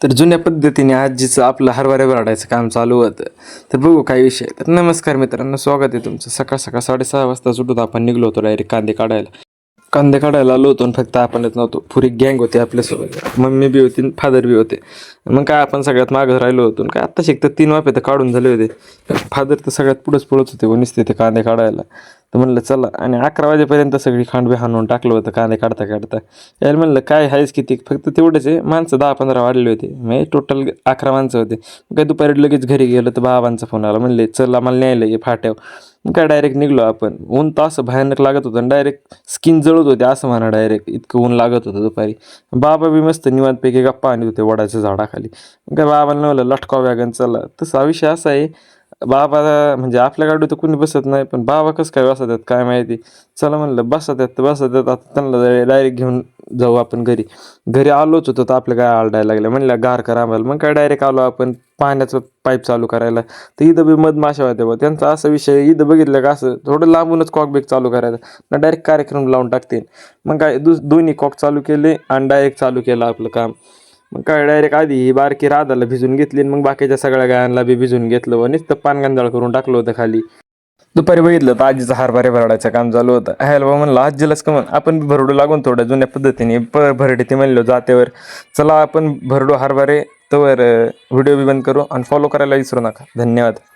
तर जुन्या पद्धतीने आजीचं आपलं हरभरे भरडायचं काम चालू होतं. तर बघू काय विषय. तर नमस्कार मित्रांनो, स्वागत आहे तुमचं. सकाळ सकाळ 6:30 वाजता उठून आपण निघलो होतो डायरेक्ट कांदे काढायला. कांदे काढायला आलो होतो आणि फक्त आपणच नव्हतो, पुरी गँग होती आपल्यासोबत. मम्मी बी होती, फादर बी होते. मग काय आपण सगळ्यात मागं राहिलो होतो. काय आत्ता शिकतात 3 वाफे तर काढून झाले होते. फादर तर सगळ्यात पुढंच पळत होते व नुसते ते कांदे काढायला. तर म्हणलं चला, आणि 11 वाजेपर्यंत सगळी खांडबी हाणून टाकलं होतं कांदे काढता काढता. यायला म्हणलं काय आहेच किती, फक्त तेवढेच आहे माणसं 10-15 वाढले होते. म्हणजे टोटल 11 माणसं होते. मग काय दुपारी लगेच घरी गेलो तर बाबांचा फोन आला, म्हणले चल आम्हाला न्यायला ये फाट्यावर. मग काय डायरेक्ट निघलो आपण. ऊन तर असं भयानक लागत होतं आणि डायरेक्ट स्किन जळत होते असं म्हणा, डायरेक्ट इतकं ऊन लागत होतं दुपारी. बाबा बी मस्त निवांतपैकी गप्पा आणत होते वडाच्या झाडाखाली. मग काय बाबाला म्हणलं लटकाव वॅगन चला. तसा विषय असा आहे, बाबा म्हणजे आपल्या गाडीत तर कुणी बसत नाही, पण बाबा कसं काय बसत आहेत काय माहिती. चला म्हणलं बसत आहेत तर बसत आहेत, आता त्यांना डायरेक्ट घेऊन जाऊ आपण घरी. घरी आलोच होतो तर आपल्या काय आरडायला लागलं, म्हणलं गार करा आम्हाला. मग काय डायरेक्ट आलो आपण पाण्याचं पाईप चालू करायला. तर इथं बी मधमाशा होत्या बा, त्यांचा असा विषय इथं बघितलं का असं थोडं लांबूनच कॉक बेक चालू करायचा ना, डायरेक्ट कार्यक्रम लावून टाकते. मग काय दोन्ही कॉक चालू केले आणि डायरेक्ट चालू केलं आपलं काम. मग काय डायरेक्ट आधी ही बारकी राधाला भिजून घेतली आणि मग बाकीच्या सगळ्या गायांना बी भिजून घेतलं व नुसतं पानगंजाळ करून टाकलं होतं खाली. दुपारी बघितलं तर आजीचं हरभरे भरडायचं काम चालू होतं. हॅलो बाबा म्हणलं आजीलाच का म्हण, आपण भरडू लागून थोड्या जुन्या पद्धतीने भरडी ते म्हणलो जातेवर. चला आपण भरडू हरभरे. तवर व्हिडिओ बी बंद करू आणि फॉलो करायला विसरू नका. धन्यवाद.